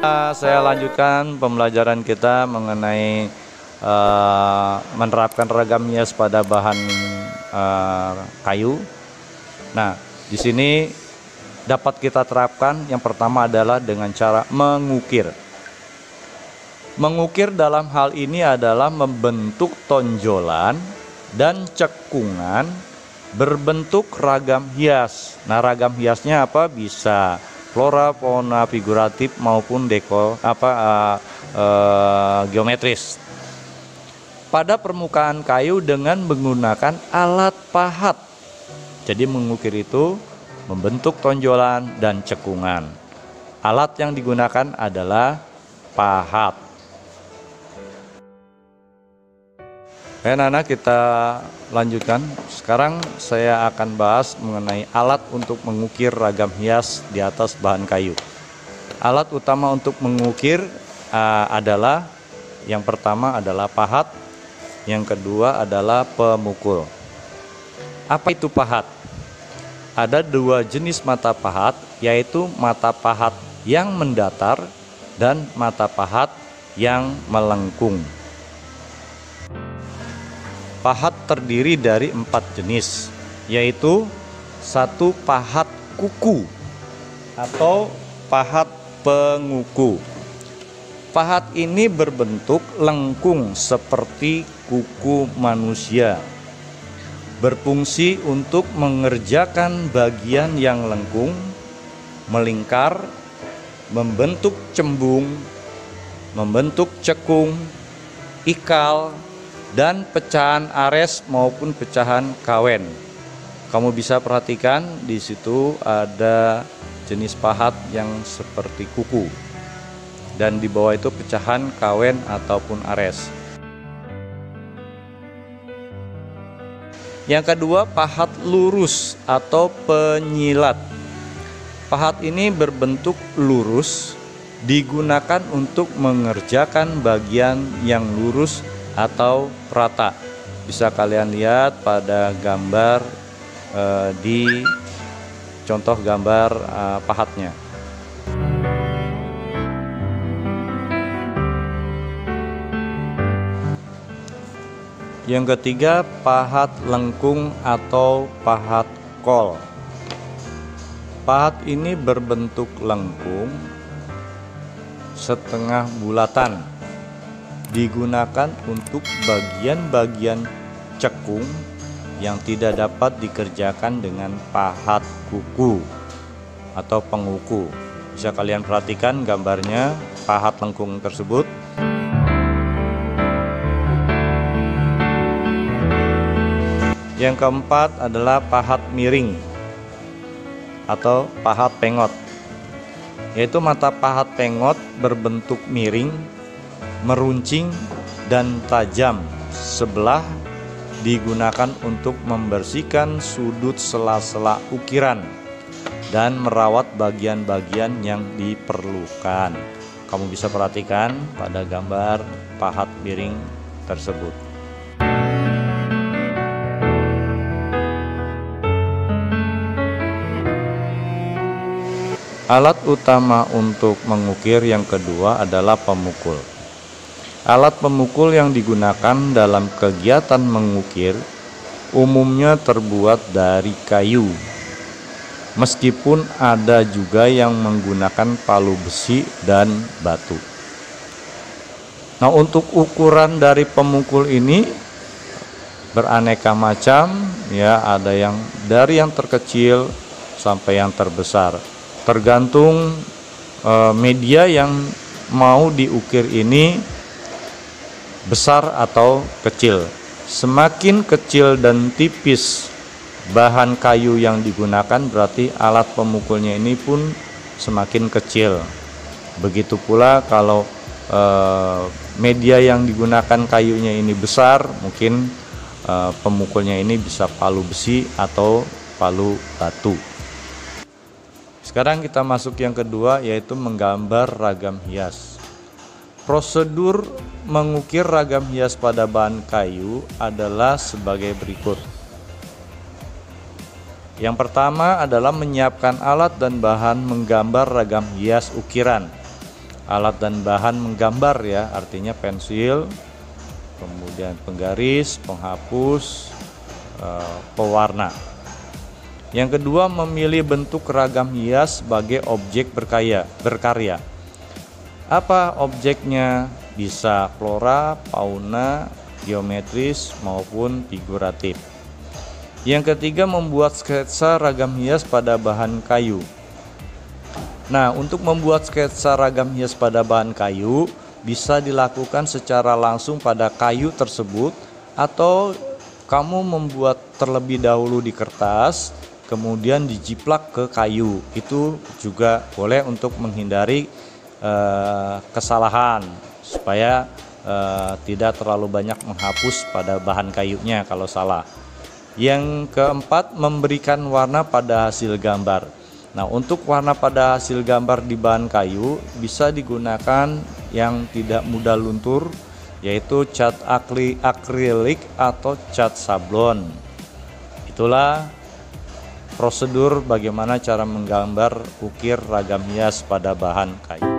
Saya lanjutkan pembelajaran kita mengenai menerapkan ragam hias pada bahan kayu. Nah, di sini dapat kita terapkan yang pertama adalah dengan cara mengukir. Mengukir dalam hal ini adalah membentuk tonjolan dan cekungan berbentuk ragam hias. Nah, ragam hiasnya apa? Bisa flora, fauna, figuratif maupun geometris pada permukaan kayu dengan menggunakan alat pahat. Jadi mengukir itu membentuk tonjolan dan cekungan. Alat yang digunakan adalah pahat. Anak-anak, kita lanjutkan. Sekarang saya akan bahas mengenai alat untuk mengukir ragam hias di atas bahan kayu. Alat utama untuk mengukir adalah yang pertama adalah pahat, yang kedua adalah pemukul. Apa itu pahat? Ada dua jenis mata pahat, yaitu mata pahat yang mendatar dan mata pahat yang melengkung. Pahat terdiri dari 4 jenis, yaitu satu pahat kuku atau pahat penguku. Pahat ini berbentuk lengkung seperti kuku manusia, berfungsi untuk mengerjakan bagian yang lengkung, melingkar, membentuk cembung, membentuk cekung, ikal, dan pecahan ares maupun pecahan kawen. Kamu bisa perhatikan di situ ada jenis pahat yang seperti kuku, dan di bawah itu pecahan kawen ataupun ares. Yang kedua, pahat lurus atau penyilat. Pahat ini berbentuk lurus, digunakan untuk mengerjakan bagian yang lurus atau rata. Bisa kalian lihat pada gambar di contoh gambar pahatnya. Yang ketiga, pahat lengkung atau pahat kol. Pahat ini berbentuk lengkung setengah bulatan, digunakan untuk bagian-bagian cekung yang tidak dapat dikerjakan dengan pahat kuku atau penguku. Bisa kalian perhatikan gambarnya pahat lengkung tersebut. Yang keempat adalah pahat miring atau pahat pengot, yaitu mata pahat pengot berbentuk miring, meruncing dan tajam sebelah, digunakan untuk membersihkan sudut sela-sela ukiran dan merawat bagian-bagian yang diperlukan. Kamu bisa perhatikan pada gambar pahat miring tersebut. Alat utama untuk mengukir yang kedua adalah pemukul. Alat pemukul yang digunakan dalam kegiatan mengukir umumnya terbuat dari kayu, meskipun ada juga yang menggunakan palu besi dan batu. Nah, untuk ukuran dari pemukul ini beraneka macam, ya, ada yang dari yang terkecil sampai yang terbesar. Tergantung media yang mau diukir ini besar atau kecil. Semakin kecil dan tipis bahan kayu yang digunakan, berarti alat pemukulnya ini pun semakin kecil. Begitu pula kalau media yang digunakan kayunya ini besar, mungkin pemukulnya ini bisa palu besi atau palu batu. Sekarang kita masuk yang kedua, yaitu menggambar ragam hias. Prosedur mengukir ragam hias pada bahan kayu adalah sebagai berikut. Yang pertama adalah menyiapkan alat dan bahan menggambar ragam hias ukiran. alat dan bahan menggambar ya, artinya pensil, kemudian penggaris, penghapus, pewarna. Yang kedua, memilih bentuk ragam hias sebagai objek berkarya. Apa objeknya? Bisa flora, fauna, geometris maupun figuratif. Yang ketiga, membuat sketsa ragam hias pada bahan kayu. Nah, untuk membuat sketsa ragam hias pada bahan kayu bisa dilakukan secara langsung pada kayu tersebut, atau kamu membuat terlebih dahulu di kertas kemudian dijiplak ke kayu. Itu juga boleh untuk menghindari kesalahan, supaya tidak terlalu banyak menghapus pada bahan kayunya kalau salah. Yang keempat, memberikan warna pada hasil gambar. Nah, untuk warna pada hasil gambar di bahan kayu bisa digunakan yang tidak mudah luntur, yaitu cat akrilik atau cat sablon. Itulah prosedur bagaimana cara menggambar ukir ragam hias pada bahan kayu.